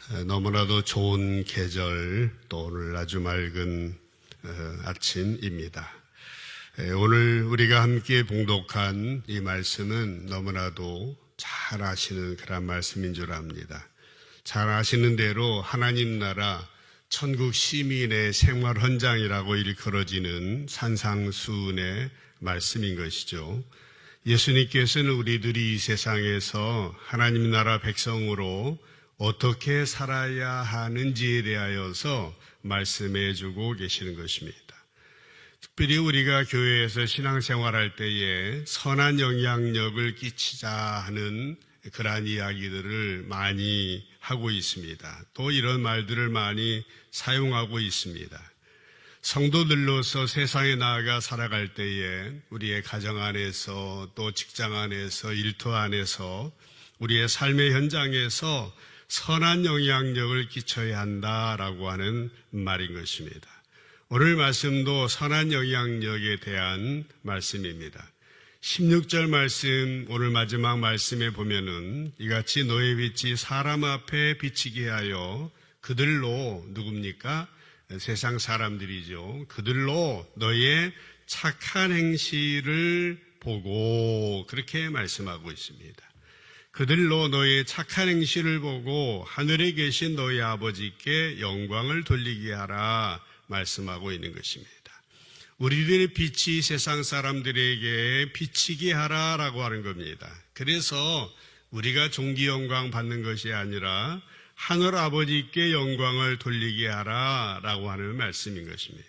너무나도 좋은 계절, 또 오늘 아주 맑은 아침입니다. 오늘 우리가 함께 봉독한 이 말씀은 너무나도 잘 아시는 그런 말씀인 줄 압니다. 잘 아시는 대로 하나님 나라 천국 시민의 생활 현장이라고 일컬어지는 산상수훈의 말씀인 것이죠. 예수님께서는 우리들이 이 세상에서 하나님 나라 백성으로 어떻게 살아야 하는지에 대하여서 말씀해 주고 계시는 것입니다. 특별히 우리가 교회에서 신앙생활할 때에 선한 영향력을 끼치자 하는 그러한 이야기들을 많이 하고 있습니다. 또 이런 말들을 많이 사용하고 있습니다. 성도들로서 세상에 나아가 살아갈 때에 우리의 가정 안에서 또 직장 안에서 일터 안에서 우리의 삶의 현장에서 선한 영향력을 끼쳐야 한다라고 하는 말인 것입니다. 오늘 말씀도 선한 영향력에 대한 말씀입니다. 16절 말씀, 오늘 마지막 말씀에 보면은 이같이 너의 빛이 사람 앞에 비치게 하여 그들로 누굽니까? 세상 사람들이죠. 그들로 너의 착한 행실을 보고 그렇게 말씀하고 있습니다. 그들로 너의 착한 행실을 보고 하늘에 계신 너희 아버지께 영광을 돌리게 하라 말씀하고 있는 것입니다. 우리들의 빛이 세상 사람들에게 비치게 하라라고 하는 겁니다. 그래서 우리가 존귀 영광 받는 것이 아니라 하늘 아버지께 영광을 돌리게 하라라고 하는 말씀인 것입니다.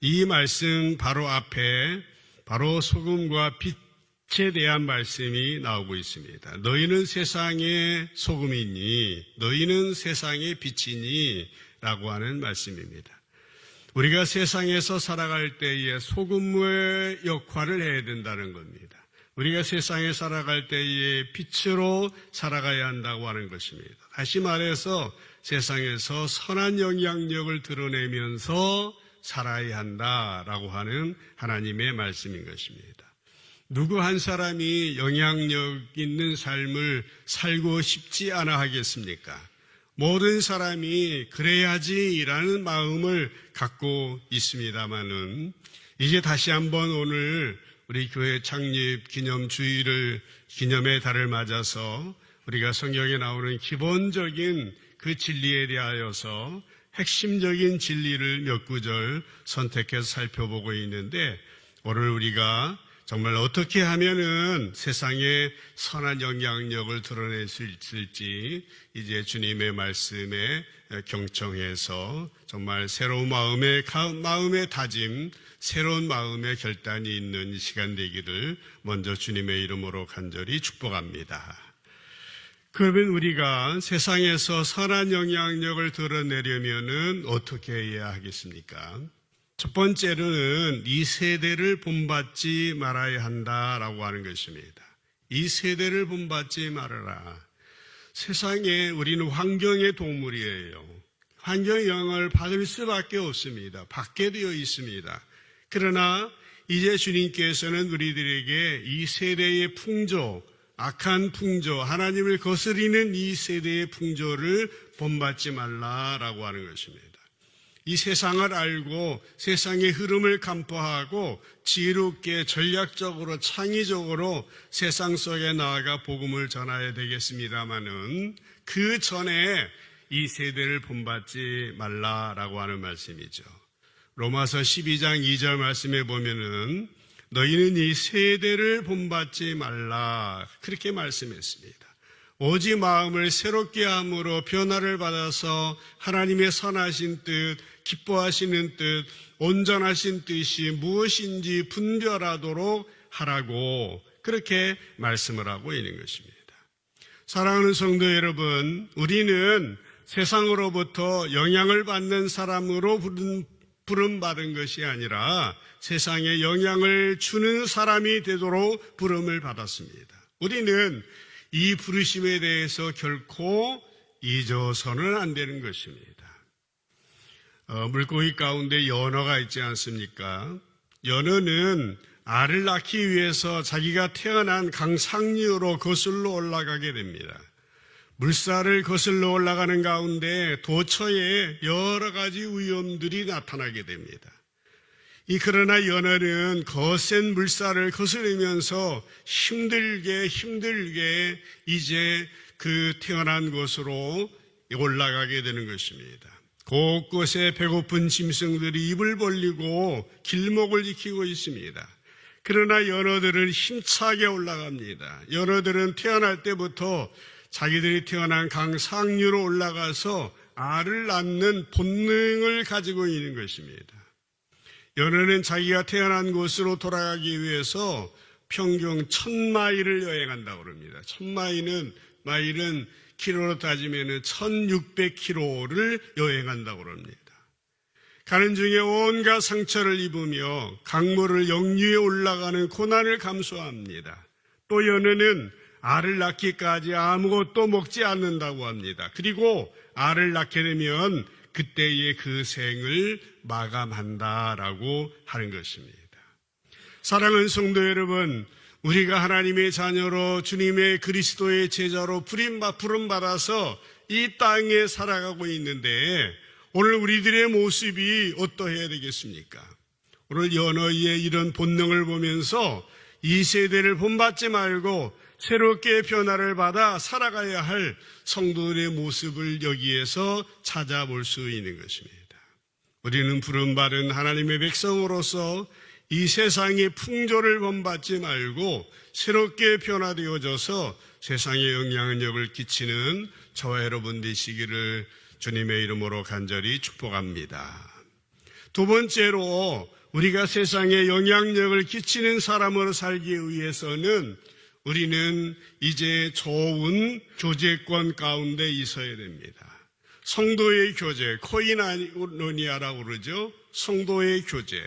이 말씀 바로 앞에 바로 소금과 빛에 대한 말씀이 나오고 있습니다. 너희는 세상의 소금이니 너희는 세상의 빛이니 라고 하는 말씀입니다. 우리가 세상에서 살아갈 때에 소금의 역할을 해야 된다는 겁니다. 우리가 세상에 살아갈 때에 빛으로 살아가야 한다고 하는 것입니다. 다시 말해서 세상에서 선한 영향력을 드러내면서 살아야 한다라고 하는 하나님의 말씀인 것입니다. 누구 한 사람이 영향력 있는 삶을 살고 싶지 않아 하겠습니까? 모든 사람이 그래야지라는 마음을 갖고 있습니다마는 이제 다시 한번 오늘 우리 교회 창립 기념 주일을 기념의 달을 맞아서 우리가 성경에 나오는 기본적인 그 진리에 대하여서 핵심적인 진리를 몇 구절 선택해서 살펴보고 있는데 오늘 우리가 정말 어떻게 하면은 세상에 선한 영향력을 드러낼 수 있을지 이제 주님의 말씀에 경청해서 정말 새로운 마음의 다짐, 새로운 마음의 결단이 있는 시간 되기를 먼저 주님의 이름으로 간절히 축복합니다. 그러면 우리가 세상에서 선한 영향력을 드러내려면은 어떻게 해야 하겠습니까? 첫 번째로는 이 세대를 본받지 말아야 한다라고 하는 것입니다. 이 세대를 본받지 말아라. 세상에 우리는 환경의 동물이에요. 환경의 영향을 받을 수밖에 없습니다. 받게 되어 있습니다. 그러나 이제 주님께서는 우리들에게 이 세대의 풍조, 악한 풍조, 하나님을 거스리는 이 세대의 풍조를 본받지 말라라고 하는 것입니다. 이 세상을 알고 세상의 흐름을 간파하고 지혜롭게 전략적으로 창의적으로 세상 속에 나아가 복음을 전해야 되겠습니다마는 그 전에 이 세대를 본받지 말라라고 하는 말씀이죠. 로마서 12장 2절 말씀에 보면은 너희는 이 세대를 본받지 말라 그렇게 말씀했습니다. 오직 마음을 새롭게 함으로 변화를 받아서 하나님의 선하신 뜻, 기뻐하시는 뜻, 온전하신 뜻이 무엇인지 분별하도록 하라고 그렇게 말씀을 하고 있는 것입니다. 사랑하는 성도 여러분, 우리는 세상으로부터 영향을 받는 사람으로 부름받은 것이 아니라 세상에 영향을 주는 사람이 되도록 부름을 받았습니다. 우리는 이 부르심에 대해서 결코 잊어서는 안 되는 것입니다. 물고기 가운데 연어가 있지 않습니까? 연어는 알을 낳기 위해서 자기가 태어난 강상류로 거슬러 올라가게 됩니다. 물살을 거슬러 올라가는 가운데 도처에 여러 가지 위험들이 나타나게 됩니다. 그러나 연어는 거센 물살을 거스르면서 힘들게 이제 그 태어난 곳으로 올라가게 되는 것입니다. 곳곳에 배고픈 짐승들이 입을 벌리고 길목을 지키고 있습니다. 그러나 연어들은 힘차게 올라갑니다. 연어들은 태어날 때부터 자기들이 태어난 강 상류로 올라가서 알을 낳는 본능을 가지고 있는 것입니다. 연어는 자기가 태어난 곳으로 돌아가기 위해서 평균 1000마일을 여행한다고 합니다. 1000마일은 키로로 따지면 1600km를 여행한다고 합니다. 가는 중에 온갖 상처를 입으며 강물을 역류에 올라가는 고난을 감수합니다. 또 연어는 알을 낳기까지 아무것도 먹지 않는다고 합니다. 그리고 알을 낳게 되면 그때의 그 생을 마감한다라고 하는 것입니다. 사랑하는 성도 여러분, 우리가 하나님의 자녀로 주님의 그리스도의 제자로 부름받아서 이 땅에 살아가고 있는데 오늘 우리들의 모습이 어떠해야 되겠습니까? 오늘 연어의 이런 본능을 보면서 이 세대를 본받지 말고 새롭게 변화를 받아 살아가야 할 성도들의 모습을 여기에서 찾아볼 수 있는 것입니다. 우리는 부름받은 하나님의 백성으로서 이 세상의 풍조를 본받지 말고 새롭게 변화되어져서 세상에 영향력을 끼치는 저와 여러분 되시기를 주님의 이름으로 간절히 축복합니다. 두 번째로 우리가 세상에 영향력을 끼치는 사람으로 살기 위해서는 우리는 이제 좋은 교제권 가운데 있어야 됩니다. 성도의 교제, 코이노니아라고 그러죠. 성도의 교제.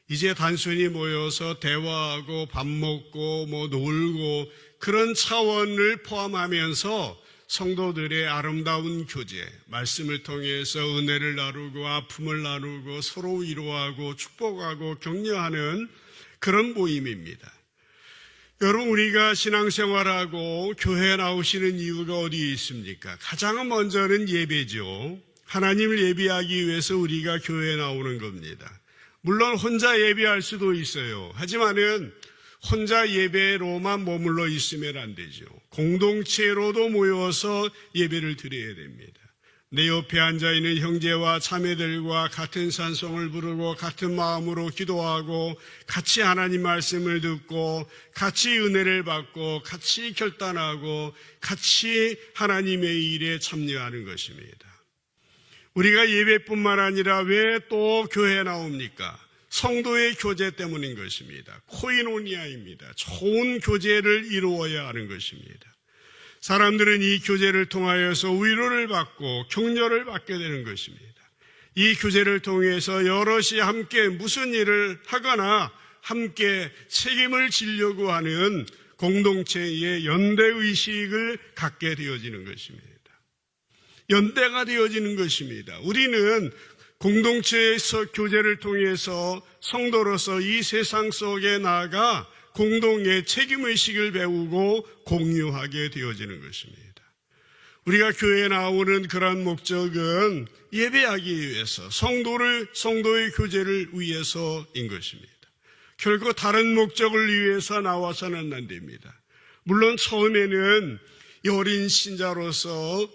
이제 단순히 모여서 대화하고 밥 먹고 놀고 그런 차원을 포함하면서 성도들의 아름다운 교제, 말씀을 통해서 은혜를 나누고 아픔을 나누고 서로 위로하고 축복하고 격려하는 그런 모임입니다. 여러분, 우리가 신앙생활하고 교회에 나오시는 이유가 어디에 있습니까? 가장 먼저는 예배죠. 하나님을 예배하기 위해서 우리가 교회에 나오는 겁니다. 물론 혼자 예배할 수도 있어요. 하지만은 혼자 예배로만 머물러 있으면 안 되죠. 공동체로도 모여서 예배를 드려야 됩니다. 내 옆에 앉아있는 형제와 자매들과 같은 찬송을 부르고 같은 마음으로 기도하고 같이 하나님 말씀을 듣고 같이 은혜를 받고 같이 결단하고 같이 하나님의 일에 참여하는 것입니다. 우리가 예배뿐만 아니라 왜 또 교회에 나옵니까? 성도의 교제 때문인 것입니다. 코이노니아입니다. 좋은 교제를 이루어야 하는 것입니다. 사람들은 이 교제를 통하여서 위로를 받고 격려를 받게 되는 것입니다. 이 교제를 통해서 여럿이 함께 무슨 일을 하거나 함께 책임을 지려고 하는 공동체의 연대의식을 갖게 되어지는 것입니다. 연대가 되어지는 것입니다. 우리는 공동체에서 교제를 통해서 성도로서 이 세상 속에 나아가 공동의 책임의식을 배우고 공유하게 되어지는 것입니다. 우리가 교회에 나오는 그러한 목적은 예배하기 위해서 성도의 교제를 위해서인 것입니다. 결코 다른 목적을 위해서 나와서는 안 됩니다. 물론 처음에는 어린 신자로서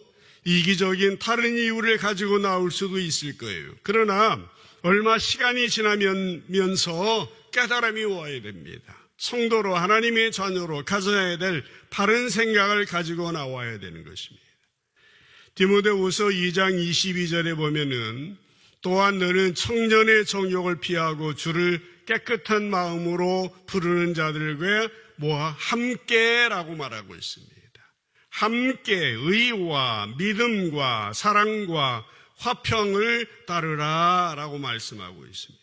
이기적인 다른 이유를 가지고 나올 수도 있을 거예요. 그러나 얼마 시간이 지나면서 깨달음이 와야 됩니다. 성도로 하나님의 자녀로 가져야 될 바른 생각을 가지고 나와야 되는 것입니다. 디모데후서 2장 22절에 보면은 또한 너는 청년의 정욕을 피하고 주를 깨끗한 마음으로 부르는 자들과 함께라고 말하고 있습니다. 함께 의와 믿음과 사랑과 화평을 따르라라고 말씀하고 있습니다.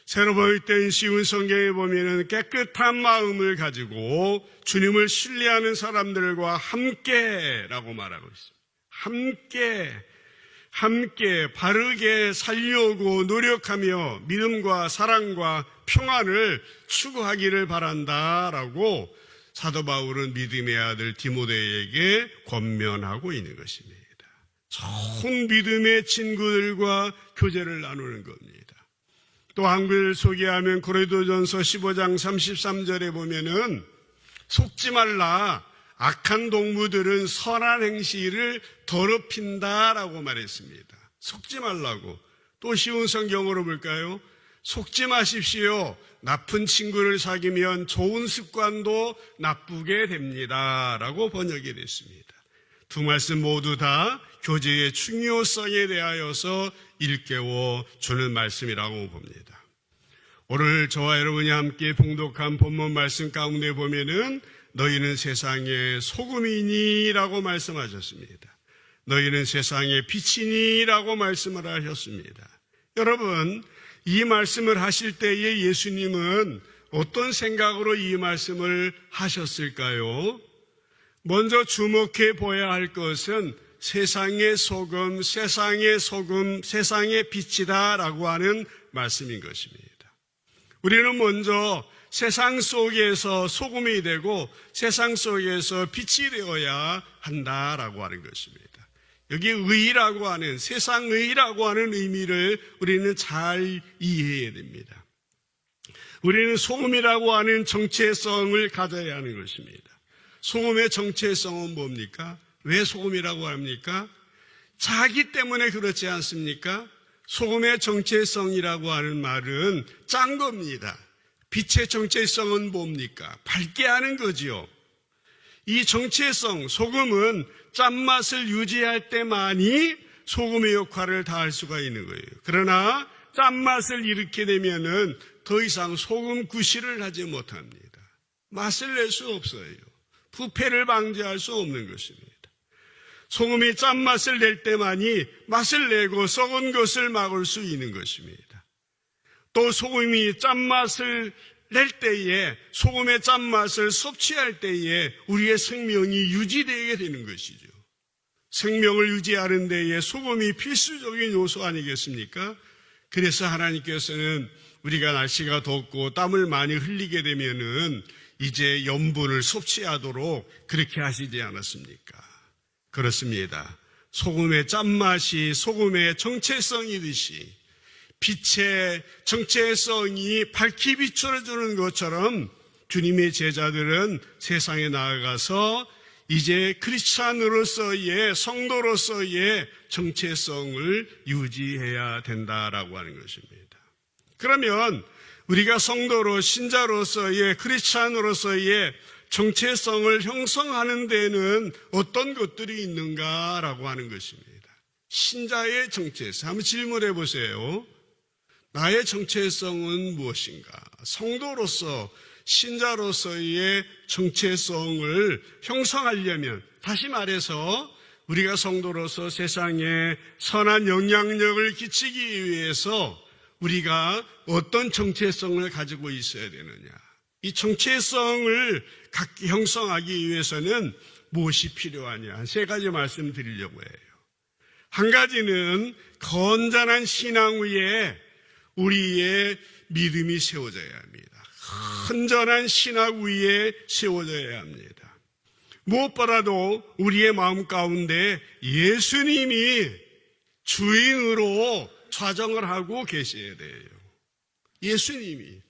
새로 보일 쉬운 성경에 보면은 깨끗한 마음을 가지고 주님을 신뢰하는 사람들과 함께라고 말하고 있습니다. 함께 바르게 살려고 노력하며 믿음과 사랑과 평안을 추구하기를 바란다라고 사도 바울은 믿음의 아들 디모데에게 권면하고 있는 것입니다. 좋은 믿음의 친구들과 교제를 나누는 겁니다. 또 한글 소개하면 고린도전서 15장 33절에 보면은 속지 말라, 악한 동무들은 선한 행실을 더럽힌다라고 말했습니다. 속지 말라고. 또 쉬운 성경으로 볼까요? 속지 마십시오. 나쁜 친구를 사귀면 좋은 습관도 나쁘게 됩니다. 라고 번역이 됐습니다. 두 말씀 모두 다 교제의 중요성에 대하여서 일깨워 주는 말씀이라고 봅니다. 오늘 저와 여러분이 함께 봉독한 본문 말씀 가운데 보면은 너희는 세상의 소금이니 라고 말씀하셨습니다. 너희는 세상의 빛이니 라고 말씀을 하셨습니다. 여러분, 이 말씀을 하실 때에 예수님은 어떤 생각으로 이 말씀을 하셨을까요? 먼저 주목해 보아야 할 것은 세상의 소금, 세상의 빛이다라고 하는 말씀인 것입니다. 우리는 먼저 세상 속에서 소금이 되고 세상 속에서 빛이 되어야 한다라고 하는 것입니다. 여기 의라고 하는, 세상의라고 하는 의미를 우리는 잘 이해해야 됩니다. 우리는 소금이라고 하는 정체성을 가져야 하는 것입니다. 소금의 정체성은 뭡니까? 왜 소금이라고 합니까? 자기 때문에 그렇지 않습니까? 소금의 정체성이라고 하는 말은 짠 겁니다. 빛의 정체성은 뭡니까? 밝게 하는 거지요. 이 정체성, 소금은 짠맛을 유지할 때만이 소금의 역할을 다할 수가 있는 거예요. 그러나 짠맛을 잃게 되면은 더 이상 소금 구실을 하지 못합니다. 맛을 낼 수 없어요. 부패를 방지할 수 없는 것입니다. 소금이 짠맛을 낼 때만이 맛을 내고 썩은 것을 막을 수 있는 것입니다. 또 소금이 짠맛을 낼 때에, 소금의 짠맛을 섭취할 때에 우리의 생명이 유지되게 되는 것이죠. 생명을 유지하는 데에 소금이 필수적인 요소 아니겠습니까? 그래서 하나님께서는 우리가 날씨가 덥고 땀을 많이 흘리게 되면은 이제 염분을 섭취하도록 그렇게 하시지 않았습니까? 그렇습니다. 소금의 짠맛이 소금의 정체성이듯이 빛의 정체성이 밝히 비춰주는 것처럼 주님의 제자들은 세상에 나아가서 이제 크리스찬으로서의, 성도로서의 정체성을 유지해야 된다라고 하는 것입니다. 그러면 우리가 성도로, 신자로서의, 크리스찬으로서의 정체성을 형성하는 데는 어떤 것들이 있는가라고 하는 것입니다. 신자의 정체성, 한번 질문해 보세요. 나의 정체성은 무엇인가? 성도로서, 신자로서의 정체성을 형성하려면, 다시 말해서 우리가 성도로서 세상에 선한 영향력을 끼치기 위해서 우리가 어떤 정체성을 가지고 있어야 되느냐? 이 정체성을 형성하기 위해서는 무엇이 필요하냐? 세 가지 말씀드리려고 해요. 한 가지는 건전한 신앙 위에 우리의 믿음이 세워져야 합니다. 건전한 신앙 위에 세워져야 합니다. 무엇보다도 우리의 마음 가운데 예수님이 주인으로 좌정을 하고 계셔야 돼요. 예수님이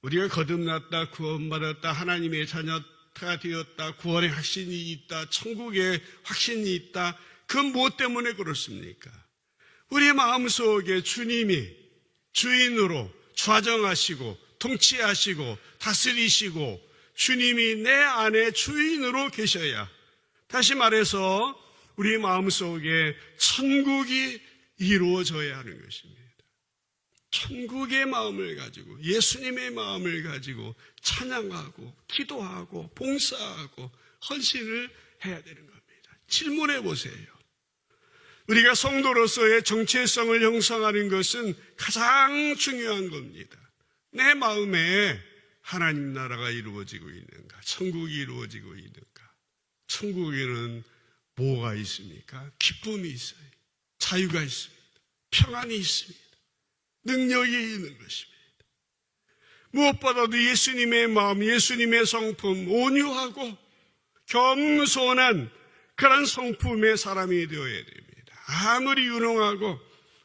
우리가 거듭났다, 구원받았다, 하나님의 자녀가 되었다, 구원의 확신이 있다, 천국의 확신이 있다. 그 무엇 때문에 그렇습니까? 우리 마음속에 주님이 주인으로 좌정하시고 통치하시고 다스리시고 주님이 내 안에 주인으로 계셔야, 다시 말해서 우리 마음속에 천국이 이루어져야 하는 것입니다. 천국의 마음을 가지고, 예수님의 마음을 가지고 찬양하고 기도하고 봉사하고 헌신을 해야 되는 겁니다. 질문해 보세요. 우리가 성도로서의 정체성을 형성하는 것은 가장 중요한 겁니다. 내 마음에 하나님 나라가 이루어지고 있는가? 천국이 이루어지고 있는가? 천국에는 뭐가 있습니까? 기쁨이 있어요. 자유가 있습니다. 평안이 있습니다. 능력이 있는 것입니다. 무엇보다도 예수님의 마음, 예수님의 성품, 온유하고 겸손한 그런 성품의 사람이 되어야 됩니다. 아무리 유능하고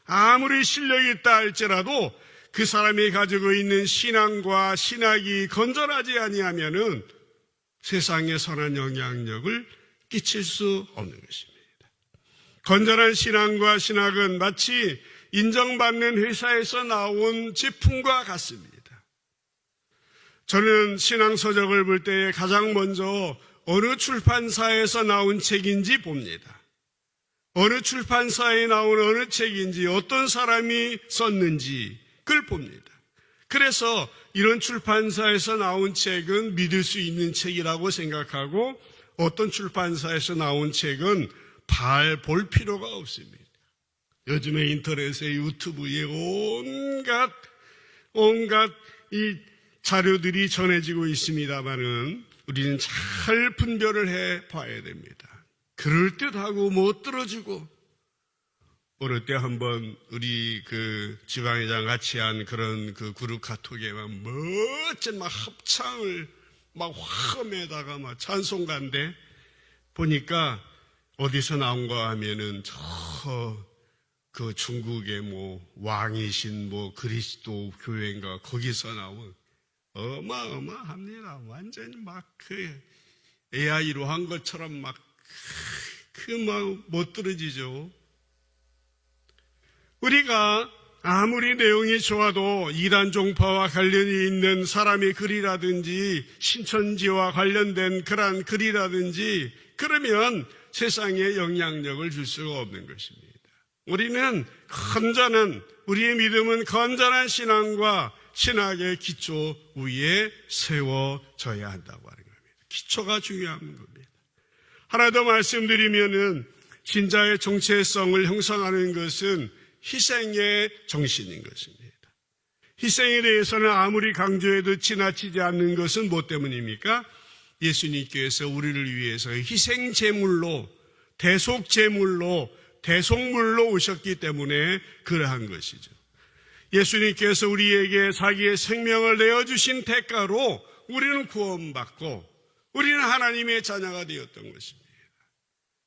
아무리 실력이 있다 할지라도 그 사람이 가지고 있는 신앙과 신학이 건전하지 아니하면은 세상에 선한 영향력을 끼칠 수 없는 것입니다. 건전한 신앙과 신학은 마치 인정받는 회사에서 나온 제품과 같습니다. 저는 신앙서적을 볼 때 가장 먼저 어느 출판사에서 나온 책인지 봅니다. 어느 출판사에 나온 어느 책인지, 어떤 사람이 썼는지 그걸 봅니다. 그래서 이런 출판사에서 나온 책은 믿을 수 있는 책이라고 생각하고 어떤 출판사에서 나온 책은 볼 필요가 없습니다. 요즘에 인터넷에 유튜브에 온갖 이 자료들이 전해지고 있습니다만은 우리는 잘 분별을 해 봐야 됩니다. 그럴듯하고 못 들어주고, 어느 때 한번 우리 그 지방회장 같이 한 그런 그 그룹 카톡에 막 멋진 막 합창을 막 화음에다가 막 찬송가인데 보니까 어디서 나온가 하면은 그 중국의 뭐 왕이신 뭐 그리스도 교회인가 거기서 나온 어마어마합니다. 완전히 막 그 AI로 한 것처럼 막 못 들어지죠. 우리가 아무리 내용이 좋아도 이단 종파와 관련이 있는 사람의 글이라든지 신천지와 관련된 그러한 글이라든지 그러면 세상에 영향력을 줄 수가 없는 것입니다. 우리는 우리의 믿음은 건전한 신앙과 신학의 기초 위에 세워져야 한다고 하는 겁니다. 기초가 중요한 겁니다. 하나 더 말씀드리면은 신자의 정체성을 형성하는 것은 희생의 정신인 것입니다. 희생에 대해서는 아무리 강조해도 지나치지 않는 것은 뭐 때문입니까? 예수님께서 우리를 위해서 희생제물로, 대속제물로, 대속물로 오셨기 때문에 그러한 것이죠. 예수님께서 우리에게 자기의 생명을 내어주신 대가로 우리는 구원받고 우리는 하나님의 자녀가 되었던 것입니다.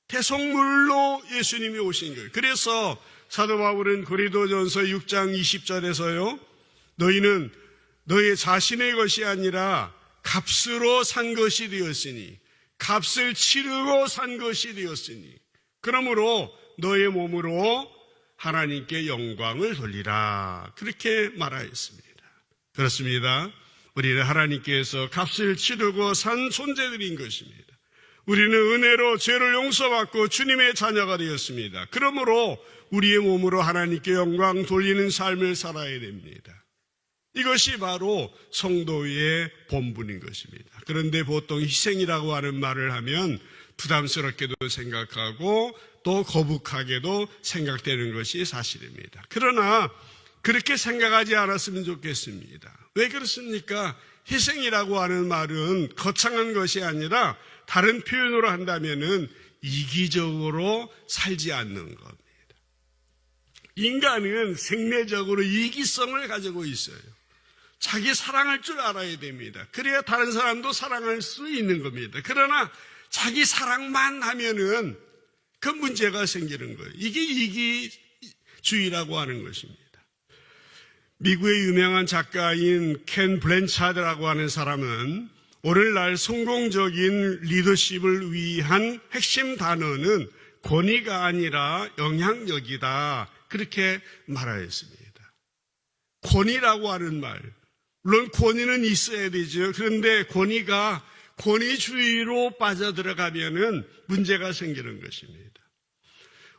대속물로 예수님이 오신 거예요. 그래서 사도 바울은 고린도전서 6장 20절에서요. 너희는 너희 자신의 것이 아니라 값으로 산 것이 되었으니, 값을 치르고 산 것이 되었으니, 그러므로 너의 몸으로 하나님께 영광을 돌리라. 그렇게 말하였습니다. 그렇습니다. 우리는 하나님께서 값을 치르고 산 존재들인 것입니다. 우리는 은혜로 죄를 용서받고 주님의 자녀가 되었습니다. 그러므로 우리의 몸으로 하나님께 영광 돌리는 삶을 살아야 됩니다. 이것이 바로 성도의 본분인 것입니다. 그런데 보통 희생이라고 하는 말을 하면 부담스럽게도 생각하고 또 거북하게도 생각되는 것이 사실입니다. 그러나 그렇게 생각하지 않았으면 좋겠습니다. 왜 그렇습니까? 희생이라고 하는 말은 거창한 것이 아니라 다른 표현으로 한다면은 이기적으로 살지 않는 겁니다. 인간은 생내적으로 이기성을 가지고 있어요. 자기 사랑할 줄 알아야 됩니다. 그래야 다른 사람도 사랑할 수 있는 겁니다. 그러나 자기 사랑만 하면은 그 문제가 생기는 거예요. 이게 이기주의라고 하는 것입니다. 미국의 유명한 작가인 켄 블랜차드라고 하는 사람은 오늘날 성공적인 리더십을 위한 핵심 단어는 권위가 아니라 영향력이다. 그렇게 말하였습니다. 권위라고 하는 말, 물론 권위는 있어야 되죠. 그런데 권위가 권위주의로 빠져들어가면은 문제가 생기는 것입니다.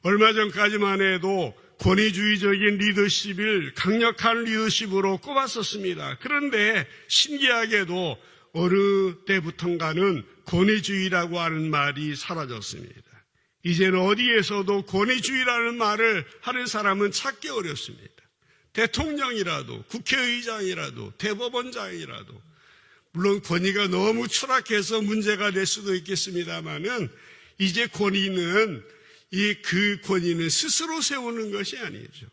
얼마 전까지만 해도 권위주의적인 리더십을 강력한 리더십으로 꼽았었습니다. 그런데 신기하게도 어느 때부턴가는 권위주의라고 하는 말이 사라졌습니다. 이제는 어디에서도 권위주의라는 말을 하는 사람은 찾기 어렵습니다. 대통령이라도 국회의장이라도 대법원장이라도, 물론 권위가 너무 추락해서 문제가 될 수도 있겠습니다만은 이제 권위는 그 권위는 스스로 세우는 것이 아니죠.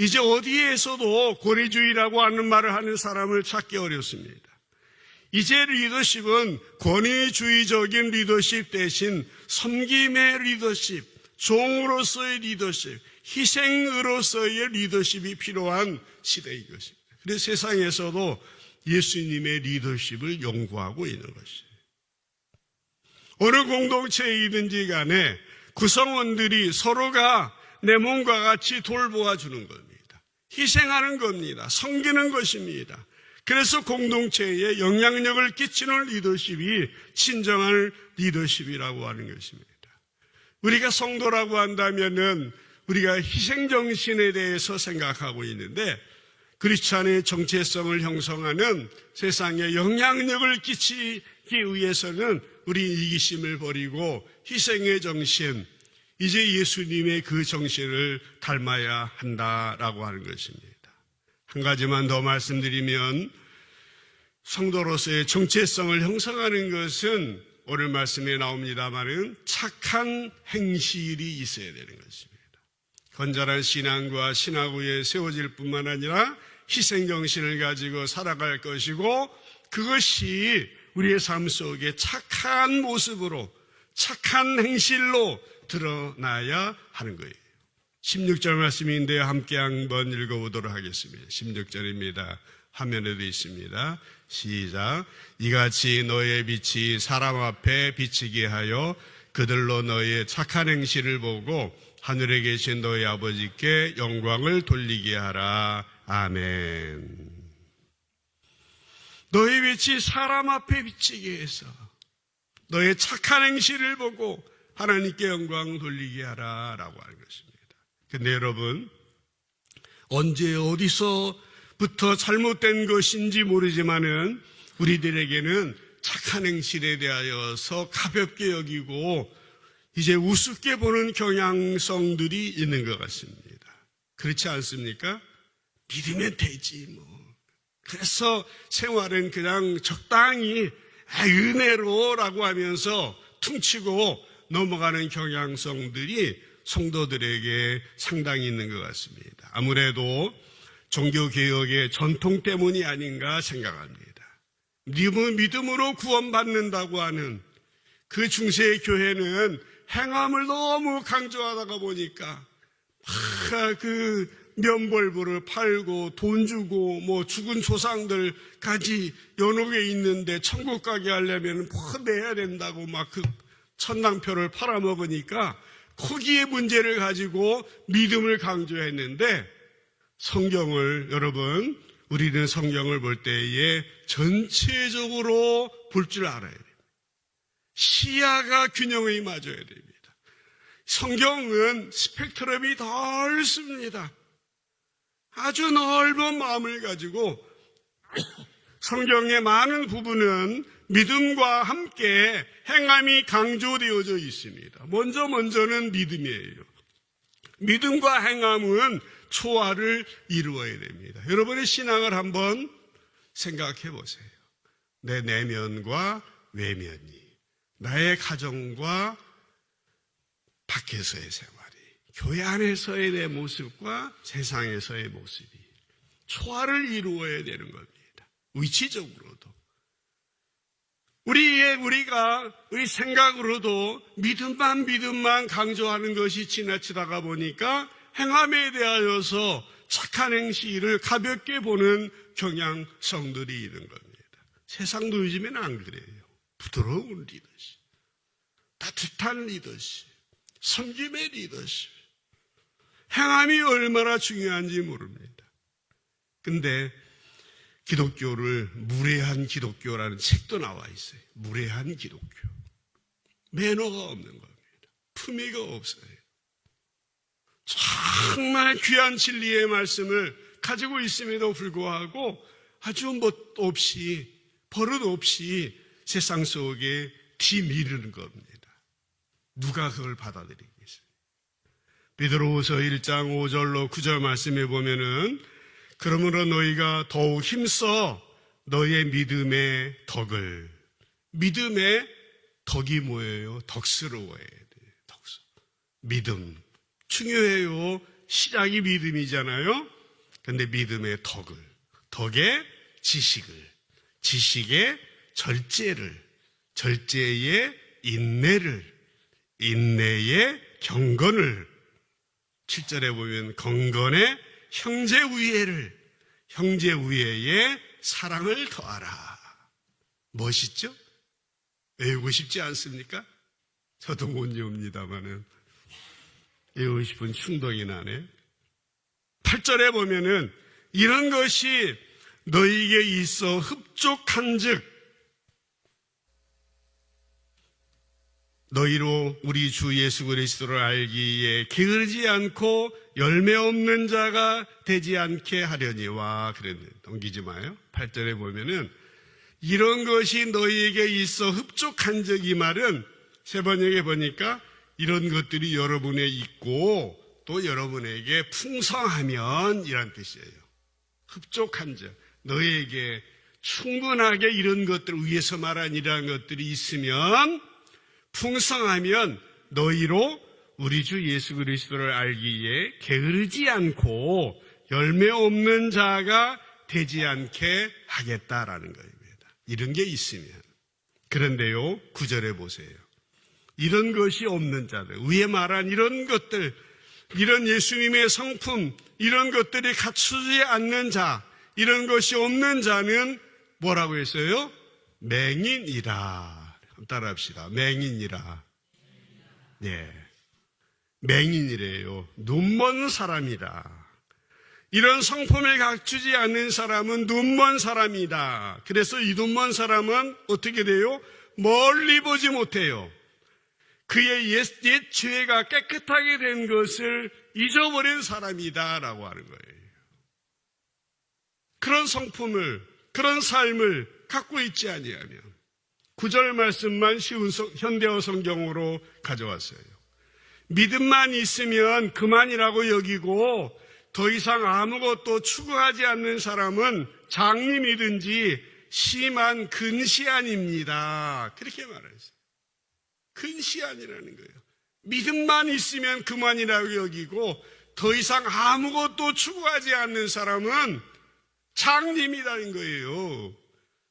이제 어디에서도 권위주의라고 하는 말을 하는 사람을 찾기 어렵습니다. 이제 리더십은 권위주의적인 리더십 대신 섬김의 리더십, 종으로서의 리더십, 희생으로서의 리더십이 필요한 시대인 것입니다. 그래서 세상에서도 예수님의 리더십을 연구하고 있는 것이에요. 어느 공동체이든지 간에 구성원들이 서로가 내 몸과 같이 돌보아 주는 겁니다. 희생하는 겁니다. 섬기는 것입니다. 그래서 공동체에 영향력을 끼치는 리더십이 진정한 리더십이라고 하는 것입니다. 우리가 성도라고 한다면은 우리가 희생정신에 대해서 생각하고 있는데 크리스찬의 정체성을 형성하는 세상에 영향력을 끼치기 위해서는 우리 이기심을 버리고 희생의 정신, 이제 예수님의 그 정신을 닮아야 한다라고 하는 것입니다. 한 가지만 더 말씀드리면 성도로서의 정체성을 형성하는 것은 오늘 말씀에 나옵니다마는 착한 행실이 있어야 되는 것입니다. 건전한 신앙과 신학 위에 세워질 뿐만 아니라 희생정신을 가지고 살아갈 것이고 그것이 우리의 삶 속에 착한 모습으로 착한 행실로 드러나야 하는 거예요. 16절 말씀인데요. 함께 한번 읽어보도록 하겠습니다. 16절입니다. 화면에도 있습니다. 시작. 이같이 너의 빛이 사람 앞에 비치게 하여 그들로 너의 착한 행실을 보고 하늘에 계신 너의 아버지께 영광을 돌리게 하라. 아멘. 너의 빛이 사람 앞에 비치게 해서 너의 착한 행실을 보고 하나님께 영광 돌리게 하라 라고 하는 것입니다. 근데 여러분, 언제 어디서부터 잘못된 것인지 모르지만은 우리들에게는 착한 행실에 대하여서 가볍게 여기고 이제 우습게 보는 경향성들이 있는 것 같습니다. 그렇지 않습니까? 믿으면 되지 뭐. 그래서 생활은 그냥 적당히 은혜로라고 하면서 퉁치고 넘어가는 경향성들이 성도들에게 상당히 있는 것 같습니다. 아무래도 종교개혁의 전통 때문이 아닌가 생각합니다. 믿음으로 구원받는다고 하는 그 중세의 교회는 행함을 너무 강조하다가 보니까 그 면벌부를 팔고 돈 주고 뭐 죽은 조상들까지 연옥에 있는데 천국 가게 하려면 뭐 내야 된다고 막 그 천당표를 팔아먹으니까 거기에 문제를 가지고 믿음을 강조했는데 성경을 여러분 우리는 성경을 볼 때에 전체적으로 볼 줄 알아야 됩니다. 시야가 균형이 맞아야 됩니다. 성경은 스펙트럼이 넓습니다. 아주 넓은 마음을 가지고 성경의 많은 부분은 믿음과 함께 행함이 강조되어져 있습니다. 먼저는 믿음이에요. 믿음과 행함은 조화를 이루어야 됩니다. 여러분의 신앙을 한번 생각해 보세요. 내 내면과 외면이, 나의 가정과 밖에서의 생활이, 교회 안에서의 내 모습과 세상에서의 모습이 조화를 이루어야 되는 겁니다. 위치적으로도. 우리가 우리 생각으로도 믿음만 강조하는 것이 지나치다가 보니까 행함에 대하여서 착한 행실을 가볍게 보는 경향성들이 있는 겁니다. 세상도 요즘에는 안 그래요. 부드러운 리더십, 따뜻한 리더십, 섬김의 리더십. 행함이 얼마나 중요한지 모릅니다. 근데 기독교를 무례한 기독교라는 책도 나와 있어요. 무례한 기독교. 매너가 없는 겁니다. 품위가 없어요. 정말 귀한 진리의 말씀을 가지고 있음에도 불구하고 아주 멋 없이 버릇 없이 세상 속에 뒤미르는 겁니다. 누가 그걸 받아들이겠어요? 베드로후서 1장 5절로 9절 말씀에 보면은 그러므로 너희가 더욱 힘써 너의 믿음의 덕을, 믿음의 덕이 뭐예요? 덕스러워야 돼요. 믿음 중요해요. 시작이 믿음이잖아요. 그런데 믿음의 덕을, 덕의 지식을, 지식의 절제를, 절제의 인내를, 인내의 경건을, 7절에 보면 경건의 형제우애를, 형제우애의 사랑을 더하라. 멋있죠? 외우고 싶지 않습니까? 저도 못 외웁니다마는 외우고 싶은 충동이 나네. 8절에 보면은 이런 것이 너희에게 있어 흡족한즉 너희로 우리 주 예수 그리스도를 알기에 게으르지 않고 열매 없는 자가 되지 않게 하려니와. 그랬네. 넘기지 마요. 8절에 보면은 이런 것이 너희에게 있어 흡족한즉, 이 말은 세 번역에 보니까 이런 것들이 여러분에 있고 또 여러분에게 풍성하면 이란 뜻이에요. 흡족한즉, 너희에게 충분하게 이런 것들 위해서 말한 이러한 것들이 있으면, 풍성하면 너희로 우리 주 예수 그리스도를 알기에 게으르지 않고 열매 없는 자가 되지 않게 하겠다라는 겁니다. 이런 게 있으면. 그런데요, 9절에 보세요. 이런 것이 없는 자들, 위에 말한 이런 것들, 이런 예수님의 성품, 이런 것들이 갖추지 않는 자, 이런 것이 없는 자는 뭐라고 했어요? 맹인이라. 따라합시다. 맹인이라. 네. 맹인이래요. 눈먼 사람이라. 이런 성품을 갖추지 않는 사람은 눈먼 사람이다. 그래서 이 눈먼 사람은 어떻게 돼요? 멀리 보지 못해요. 그의 옛 죄가 깨끗하게 된 것을 잊어버린 사람이다라고 하는 거예요. 그런 성품을, 그런 삶을 갖고 있지 아니하면 9절 말씀만 쉬운 현대어 성경으로 가져왔어요. 믿음만 있으면 그만이라고 여기고 더 이상 아무것도 추구하지 않는 사람은 장님이든지 심한 근시안입니다. 그렇게 말했어요. 근시안이라는 거예요. 믿음만 있으면 그만이라고 여기고 더 이상 아무것도 추구하지 않는 사람은 장님이라는 거예요.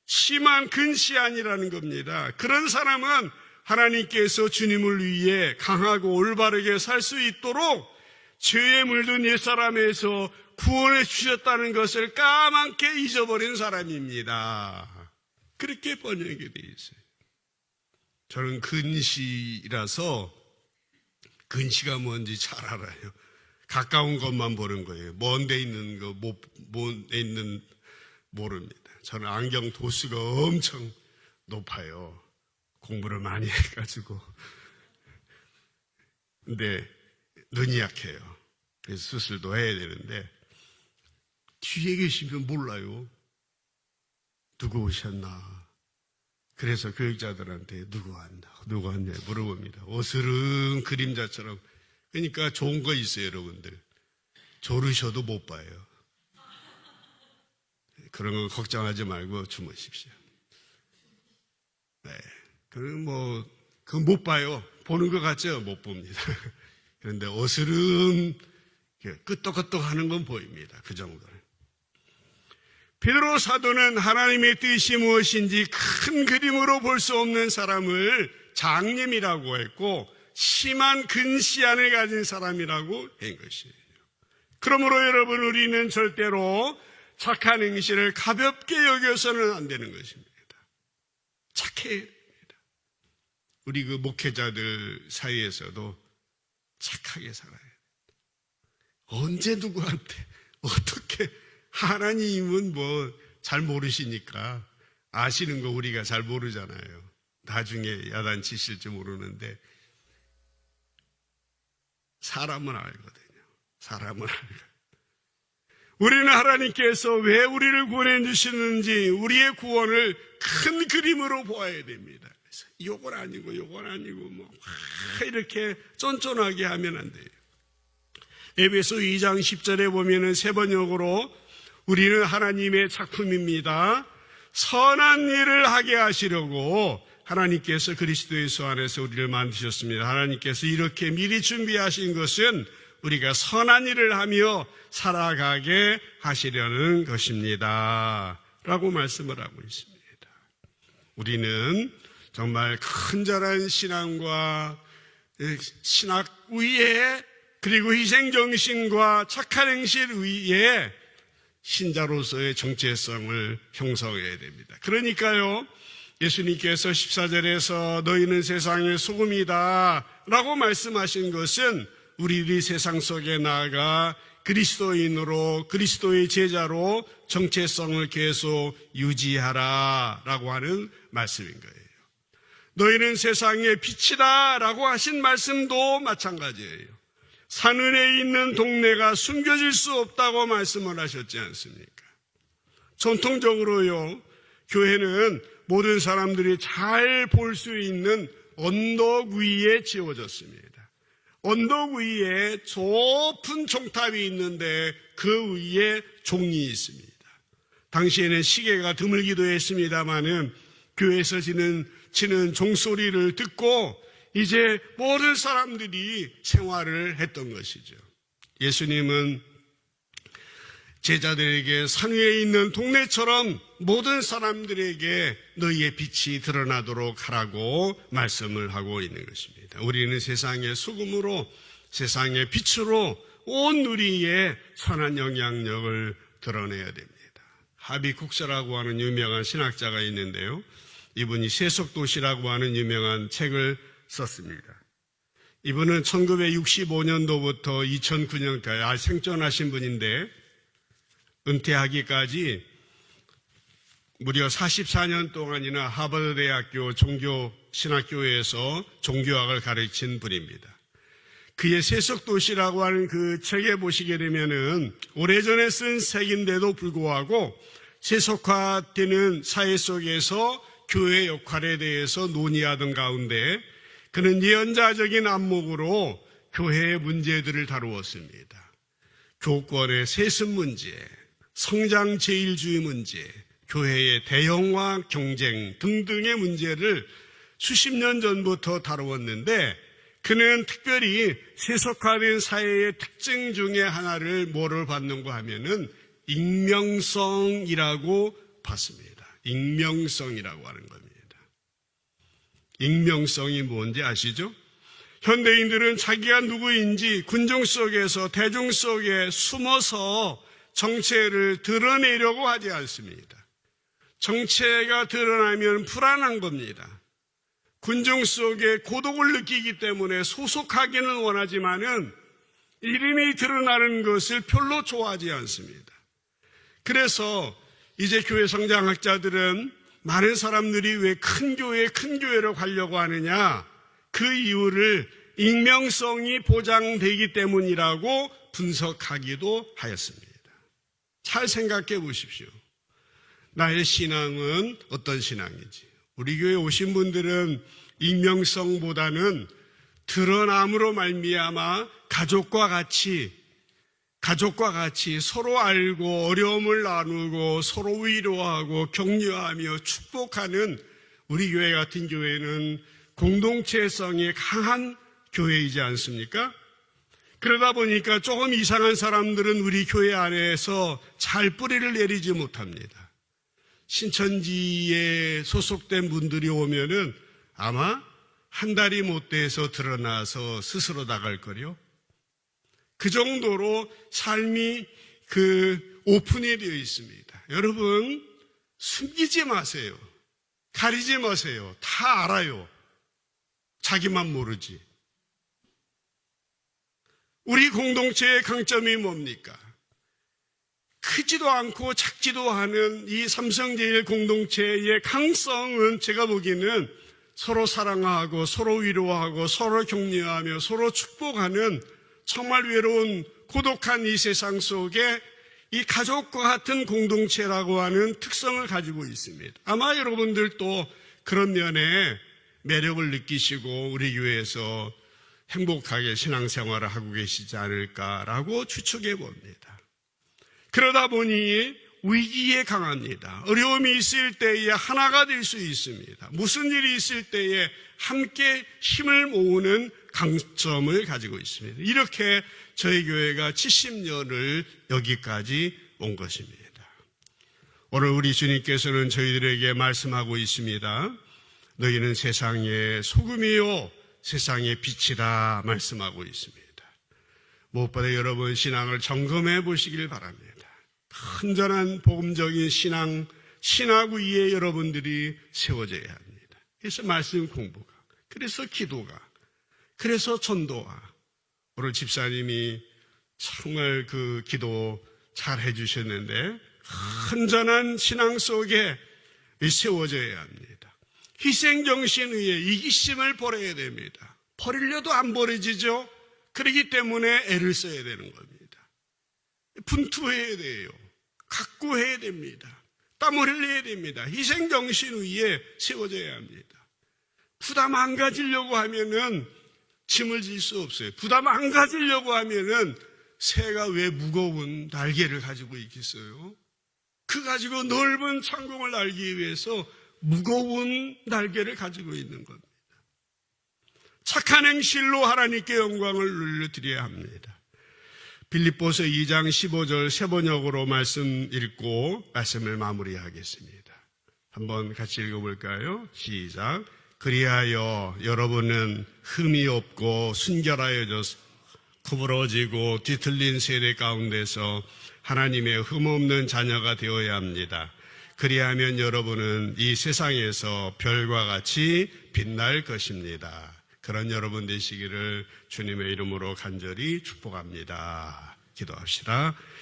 심한 근시안이라는 겁니다. 그런 사람은 하나님께서 주님을 위해 강하고 올바르게 살 수 있도록 죄에 물든 옛사람에서 구원해 주셨다는 것을 까맣게 잊어버린 사람입니다. 그렇게 번역이 되어 있어요. 저는 근시라서 근시가 뭔지 잘 알아요. 가까운 것만 보는 거예요. 먼 데 있는 거, 먼 데 있는 모릅니다. 저는 안경 도수가 엄청 높아요. 공부를 많이 해가지고. 근데 눈이 약해요. 그래서 수술도 해야 되는데 뒤에 계시면 몰라요. 누구 오셨나. 그래서 교육자들한테 누구 왔냐 물어봅니다. 어스름 그림자처럼. 그러니까 좋은 거 있어요, 여러분들. 조르셔도 못 봐요. 그런 거 걱정하지 말고 주무십시오. 네. 그건 못 봐요. 보는 것 같죠? 못 봅니다. 그런데 어스름 끄떡끄떡 하는 건 보입니다. 그 정도는. 베드로 사도는 하나님의 뜻이 무엇인지 큰 그림으로 볼 수 없는 사람을 장님이라고 했고 심한 근시안을 가진 사람이라고 한 것이에요. 그러므로 여러분, 우리는 절대로 착한 행실을 가볍게 여겨서는 안 되는 것입니다. 착해야 됩니다. 우리 그 목회자들 사이에서도 착하게 살아야 돼요. 언제 누구한테 어떻게, 하나님은 잘 모르시니까 아시는 거 우리가 잘 모르잖아요. 나중에 야단치실지 모르는데 사람은 알거든요. 사람은 알거든요. 우리는 하나님께서 왜 우리를 구원해 주시는지 우리의 구원을 큰 그림으로 보아야 됩니다. 그래서 요건 아니고 이렇게 쫀쫀하게 하면 안 돼요. 에베소 2장 10절에 보면은 세 번역으로 우리는 하나님의 작품입니다. 선한 일을 하게 하시려고 하나님께서 그리스도 예수 안에서 우리를 만드셨습니다. 하나님께서 이렇게 미리 준비하신 것은 우리가 선한 일을 하며 살아가게 하시려는 것입니다. 라고 말씀을 하고 있습니다. 우리는 정말 큰절한 신앙과 신학 위에 그리고 희생정신과 착한 행실 위에 신자로서의 정체성을 형성해야 됩니다. 그러니까요, 예수님께서 14절에서 너희는 세상의 소금이다 라고 말씀하신 것은 우리들이 세상 속에 나아가 그리스도인으로 그리스도의 제자로 정체성을 계속 유지하라 라고 하는 말씀인 거예요. 너희는 세상의 빛이다 라고 하신 말씀도 마찬가지예요. 산은에 있는 동네가 숨겨질 수 없다고 말씀을 하셨지 않습니까? 전통적으로요, 교회는 모든 사람들이 잘 볼 수 있는 언덕 위에 지어졌습니다. 언덕 위에 좁은 종탑이 있는데 그 위에 종이 있습니다. 당시에는 시계가 드물기도 했습니다마는 교회에서 치는 종소리를 듣고 이제 모든 사람들이 생활을 했던 것이죠. 예수님은 제자들에게 산 위에 있는 동네처럼 모든 사람들에게 너희의 빛이 드러나도록 하라고 말씀을 하고 있는 것입니다. 우리는 세상의 소금으로, 세상의 빛으로 온 누리에 선한 영향력을 드러내야 됩니다. 하비쿡스라고 하는 유명한 신학자가 있는데요, 이분이 세속도시라고 하는 유명한 책을 썼습니다. 이분은 1965년도부터 2009년까지 생존하신 분인데 은퇴하기까지 무려 44년 동안이나 하버드 대학교 종교신학교에서 종교학을 가르친 분입니다. 그의 세속도시라고 하는 그 책에 보시게 되면은 오래전에 쓴 책인데도 불구하고 세속화되는 사회 속에서 교회 역할에 대해서 논의하던 가운데 그는 예언자적인 안목으로 교회의 문제들을 다루었습니다. 교권의 세습 문제, 성장 제일주의 문제, 교회의 대형화 경쟁 등등의 문제를 수십 년 전부터 다루었는데 그는 특별히 세속화된 사회의 특징 중에 하나를 뭐를 봤는가 하면은 익명성이라고 봤습니다. 익명성이라고 하는 겁니다. 익명성이 뭔지 아시죠? 현대인들은 자기가 누구인지 군중 속에서 대중 속에 숨어서 정체를 드러내려고 하지 않습니다. 정체가 드러나면 불안한 겁니다. 군중 속에 고독을 느끼기 때문에 소속하기는 원하지만은 이름이 드러나는 것을 별로 좋아하지 않습니다. 그래서 이제 교회 성장학자들은 많은 사람들이 왜 큰 교회로 가려고 하느냐, 그 이유를 익명성이 보장되기 때문이라고 분석하기도 하였습니다. 잘 생각해 보십시오. 나의 신앙은 어떤 신앙인지. 우리 교회 오신 분들은 익명성보다는 드러남으로 말미암아 가족과 같이 서로 알고 어려움을 나누고 서로 위로하고 격려하며 축복하는 우리 교회 같은 교회는 공동체성이 강한 교회이지 않습니까? 그러다 보니까 조금 이상한 사람들은 우리 교회 안에서 잘 뿌리를 내리지 못합니다. 신천지에 소속된 분들이 오면은 아마 한 달이 못 돼서 드러나서 스스로 나갈 거요. 그 정도로 삶이 오픈이 되어 있습니다. 여러분, 숨기지 마세요. 가리지 마세요. 다 알아요. 자기만 모르지. 우리 공동체의 강점이 뭡니까? 크지도 않고 작지도 않은 이 삼성제일 공동체의 강성은 제가 보기에는 서로 사랑하고 서로 위로하고 서로 격려하며 서로 축복하는 정말 외로운 고독한 이 세상 속에 이 가족과 같은 공동체라고 하는 특성을 가지고 있습니다. 아마 여러분들도 그런 면에 매력을 느끼시고 우리 교회에서 행복하게 신앙생활을 하고 계시지 않을까라고 추측해 봅니다. 그러다 보니 위기에 강합니다. 어려움이 있을 때에 하나가 될 수 있습니다. 무슨 일이 있을 때에 함께 힘을 모으는 강점을 가지고 있습니다. 이렇게 저희 교회가 70년을 여기까지 온 것입니다. 오늘 우리 주님께서는 저희들에게 말씀하고 있습니다. 너희는 세상의 소금이요 세상의 빛이다 말씀하고 있습니다. 무엇보다 여러분 신앙을 점검해 보시길 바랍니다. 온전한 복음적인 신학 위에 여러분들이 세워져야 합니다. 그래서 말씀 공부가, 그래서 기도가, 그래서 전도가. 오늘 집사님이 정말 그 기도 잘 해주셨는데 온전한 신앙 속에 세워져야 합니다. 희생정신 위에 이기심을 버려야 됩니다. 버리려도 안 버려지죠. 그렇기 때문에 애를 써야 되는 겁니다. 분투해야 돼요. 각구해야 됩니다. 땀을 흘려야 됩니다. 희생정신 위에 세워져야 합니다. 부담 안 가지려고 하면은 짐을 질 수 없어요. 부담 안 가지려고 하면은 새가 왜 무거운 날개를 가지고 있겠어요? 그 가지고 넓은 창공을 날기 위해서 무거운 날개를 가지고 있는 겁니다. 착한 행실로 하나님께 영광을 올려드려야 합니다. 빌립보서 2장 15절 세 번역으로 말씀 읽고 말씀을 마무리하겠습니다. 한번 같이 읽어볼까요? 시작. 그리하여 여러분은 흠이 없고 순결하여져서 구부러지고 뒤틀린 세대 가운데서 하나님의 흠없는 자녀가 되어야 합니다. 그리하면 여러분은 이 세상에서 별과 같이 빛날 것입니다. 그런 여러분 되시기를 주님의 이름으로 간절히 축복합니다. 기도합시다.